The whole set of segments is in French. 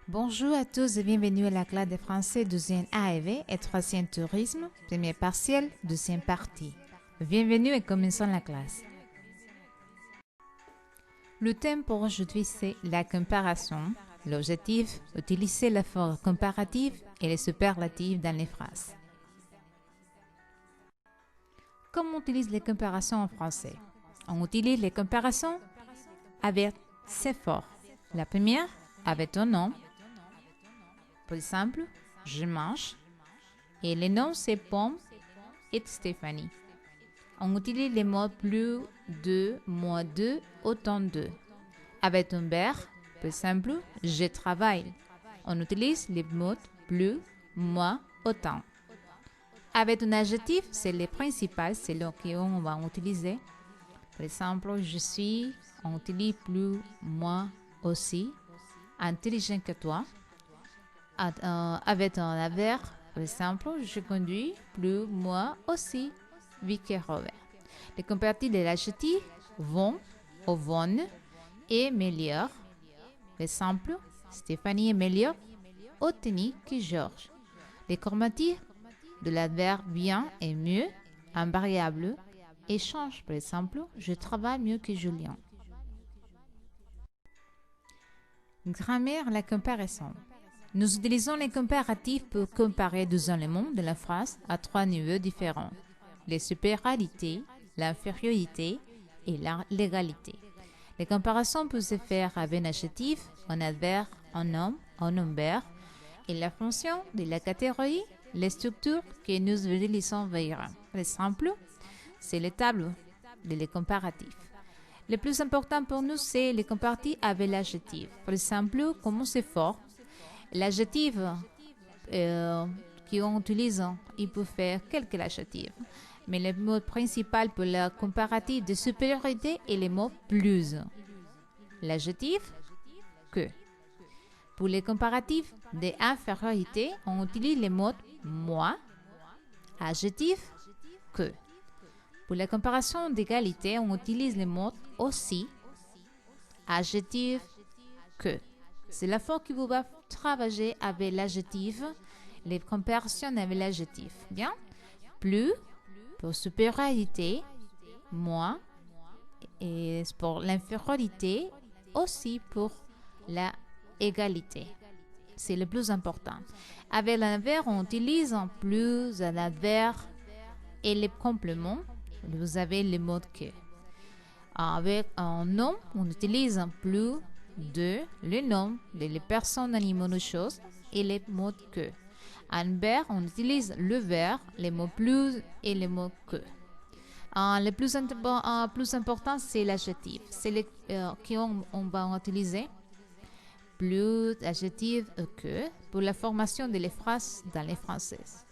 Bonjour à tous et bienvenue à la classe de français deuxième AEV et troisième tourisme, premier partiel, deuxième partie. Bienvenue et commençons la classe. Le thème pour aujourd'hui c'est la comparaison. L'objectif, utiliser la forme comparative et les superlatifs dans les phrases. Comment on utilise les comparaisons en français? On utilise les comparaisons avec ces formes. La première, avec ton nom. Par exemple, je mange. Et les noms, c'est Pomme et Stéphanie. On utilise les mots plus de, moins de, autant de. Avec un verbe, par exemple, je travaille. On utilise les mots plus, moins, autant. Avec un adjectif, c'est le principal, c'est le qu'on va utiliser. Par exemple, je suis, on utilise plus, moins, aussi. Intelligent que toi. Avec un adverbe, par exemple, je conduis, plus, moi aussi, vite que Robert. Les comparatifs de l'adjectif vont, ou vont et meilleur. Par exemple, Stéphanie est meilleure au tennis que Georges. Les comparatifs de l'adverbe bien et mieux, invariable, et change. Par exemple, je travaille mieux que Julien. Grammaire, la comparaison. Nous utilisons les comparatifs pour comparer deux éléments de la phrase à trois niveaux différents. Les supériorités, l'infériorité et l'égalité. Les comparaisons peuvent se faire avec un adjectif, un adverbe, un nom, un verbe et la fonction de la catégorie, les structures que nous utilisons verront. Par exemple, c'est les tableaux des comparatifs. Le plus important pour nous, c'est les comparatifs avec l'adjectif. Par exemple, comment c'est fort. L'adjectif qu'on utilise, il peut faire quelques adjectifs. Mais le mot principal pour le comparatif de supériorité est le mot plus. L'adjectif que. Pour les comparatifs d'infériorité, on utilise les mots moi, adjectif que. Pour la comparaison d'égalité, on utilise les mots aussi, adjectif que. C'est la fois que vous va travailler avec l'adjectif, les comparaisons avec l'adjectif. Bien? Plus, pour supériorité, moins, et pour l'infériorité, aussi pour la égalité. C'est le plus important. Avec l'adverbe, on utilise en plus un adverbe et les compléments. Vous avez le mot que. Avec un nom, on utilise en plus de le nom de les personnes, animaux ou choses et les mots que. En verbe, on utilise le verbe, les mots plus et les mots que. Le plus important, c'est l'adjectif. C'est le qu'on va utiliser. Plus adjectif que pour la formation des phrases dans les françaises.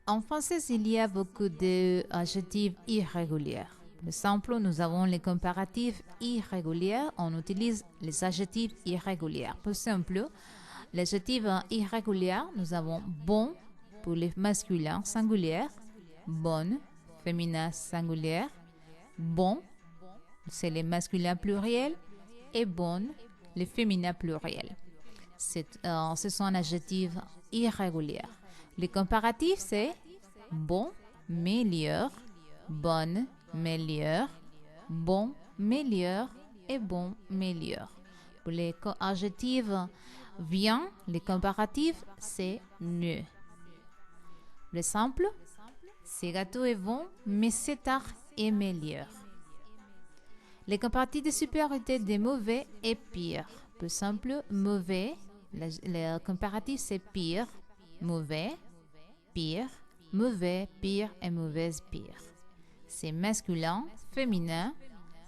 En français, il y a beaucoup d'adjectifs irréguliers. Par exemple, nous avons les comparatifs irréguliers. On utilise les adjectifs irréguliers. Par exemple, l'adjectif irrégulier, nous avons bon pour les masculins singuliers, bonne, féminin singulier, bon, c'est les masculins pluriels, et bonne, les féminins pluriels. Ce sont adjectifs irréguliers. Les comparatifs, c'est bon, meilleur, bonne, meilleur, bon, meilleur et bon, meilleur. Pour les adjectifs bien, les comparatifs, c'est mieux. L'exemple, ce gâteau est bon, mais cet art est meilleur. Les comparatifs de supériorité de mauvais et pire. Par exemple, mauvais, le comparatif c'est pire, mauvais, pire, mauvais, pire et mauvaise, pire. C'est masculin, féminin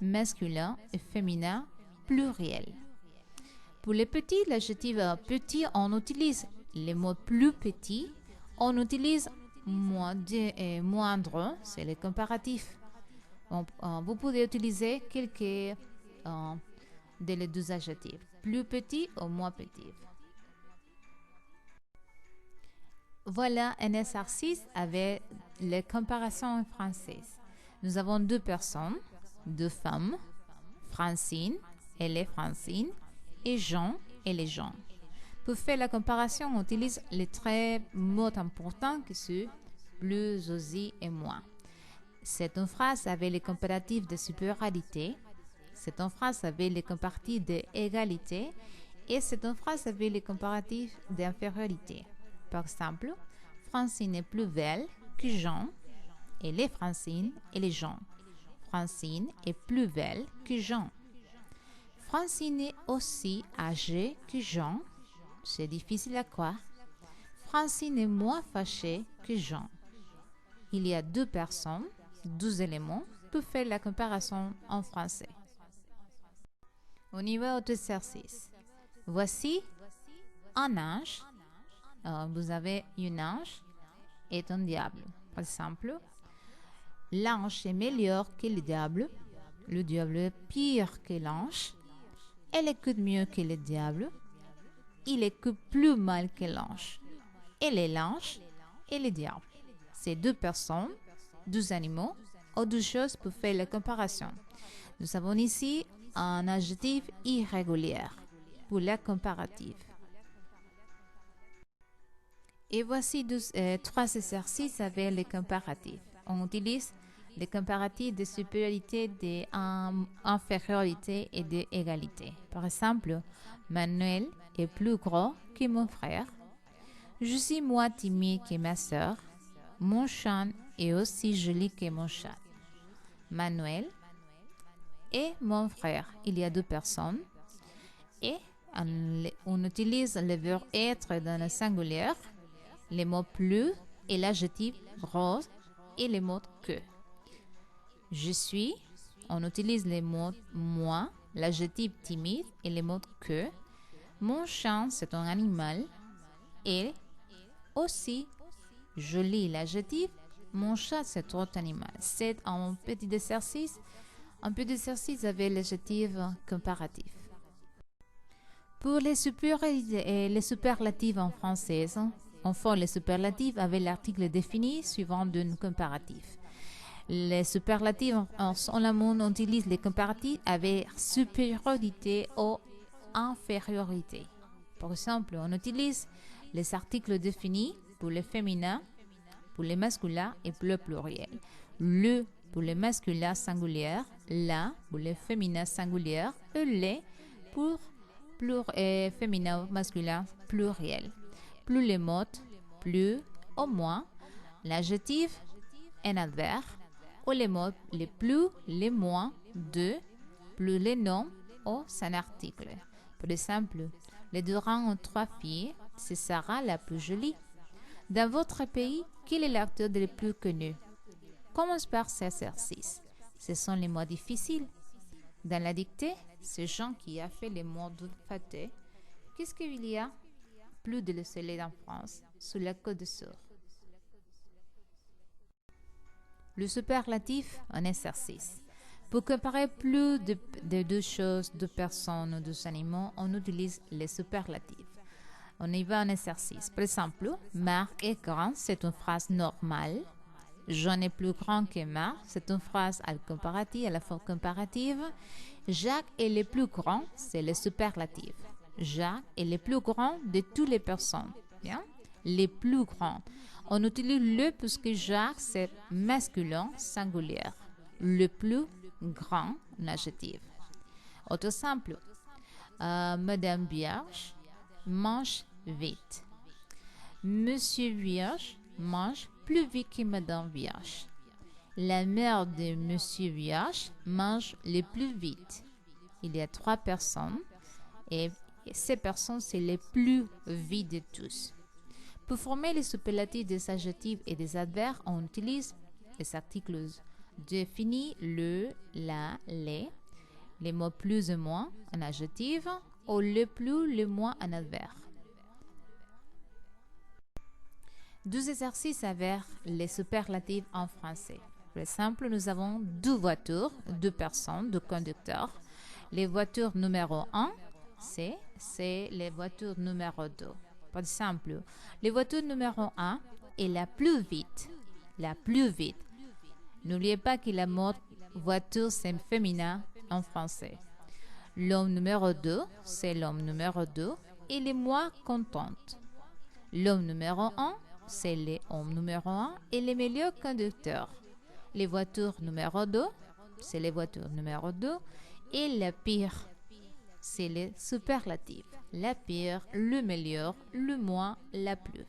et féminin pluriel. Pour les petits, l'adjectif petit, on utilise les mots plus petits, on utilise moindre, c'est le comparatif. Vous pouvez utiliser quelques des deux adjectifs, plus petit ou moins petit. Voilà un exercice avec les comparaisons françaises. Nous avons deux personnes, deux femmes, Francine, elle est Francine, et gens et les gens. Pour faire la comparaison, on utilise les trois mots importants qui sont plus, aussi et moins. C'est une phrase avec les comparatifs de supériorité. C'est une phrase avec les comparatifs d'égalité. Et c'est une phrase avec les comparatifs d'infériorité. Par exemple, Francine est plus belle que Jean. Elle est Francine et les gens. Francine est plus belle que Jean. Francine est aussi âgée que Jean. C'est difficile à croire. Francine est moins fâchée que Jean. Il y a deux personnes, deux éléments pour faire la comparaison en français. Au niveau de l'exercice, voici un ange. Vous avez un ange et un diable. Par exemple, l'ange est meilleur que le diable est pire que l'ange, elle écoute mieux que le diable, il écoute plus mal que l'ange. Elle est l'ange et le diable. C'est deux personnes, deux animaux ou deux choses pour faire la comparaison. Nous avons ici un adjectif irrégulier pour la comparative. Et voici trois exercices avec les comparatifs. On utilise les comparatifs de supériorité, d'infériorité et d'égalité. Par exemple, Manuel est plus gros que mon frère. Je suis moins timide que ma sœur. Mon chat est aussi joli que mon chat. Manuel et mon frère. Il y a deux personnes. Et on utilise le verbe être dans le singulier, les mots plus et l'adjectif gros et les mots que. Je suis, on utilise les mots moi, l'adjectif timide et les mots que. Mon chat, c'est un animal. Et aussi, joli, l'adjectif. Mon chat, c'est un autre animal. C'est un petit exercice avec l'adjectif comparatif. Pour les superlatives et les superlatives en français, on fait les superlatives avec l'article défini suivant d'un comparatif. Les superlatives en allemand, on utilise les comparatifs avec supériorité ou infériorité. Par exemple, on utilise les articles définis pour le féminin, pour le masculin et pour le pluriel. Le pour le masculin singulier, la pour le féminin singulier et les pour féminin masculin pluriel. Plus les mots, plus ou moins, l'adjectif, un adverbe, ou les mots, les plus, les moins, de, plus les noms ou un article. Par exemple, les deux rangs ont trois filles, c'est Sarah la plus jolie. Dans votre pays, quel est l'acteur le plus connu? Commence par cet exercice. Ce sont les mots difficiles. Dans la dictée, c'est Jean qui a fait les mots d'olfacté. Qu'est-ce qu'il y a plus de le soleil en France, sous la Côte d'Azur? Le superlatif, un exercice. Pour comparer plus de deux choses, deux personnes ou deux animaux, on utilise les superlatifs. On y va en exercice. Par exemple, Marc est grand, c'est une phrase normale. Jean est plus grand que Marc, c'est une phrase à la forme comparative. Jacques est le plus grand, c'est le superlatif. Jacques est le plus grand de toutes les personnes. Bien? Les plus grands. On utilise le puisque Jacques, c'est masculin singulier. Le plus grand, un adjectif. Autre simple. Madame Vierge mange vite. Monsieur Vierge mange plus vite que Madame Vierge. La mère de Monsieur Vierge mange le plus vite. Il y a trois personnes et ces personnes, c'est les plus vite de tous. Pour former les superlatifs des adjectifs et des adverbes, on utilise les articles définis, le, la, les mots plus ou moins, un adjectif, ou le plus, le moins, un adverbe. Deux exercices avec les superlatifs en français. Par exemple, nous avons deux voitures, deux personnes, deux conducteurs. Les voitures numéro 1, c'est les voitures numéro 2. Par exemple, les voitures numéro 1 est la plus vite. La plus vite. N'oubliez pas que la mot voiture, c'est féminin en français. L'homme numéro 2, c'est l'homme numéro 2. Il est moins contente. L'homme numéro 1, c'est l'homme numéro 1 et le meilleur conducteur. Les voitures numéro 2, c'est les voitures numéro 2. Et la pire, c'est les superlatifs. La pire, le meilleur, le moins, la plus.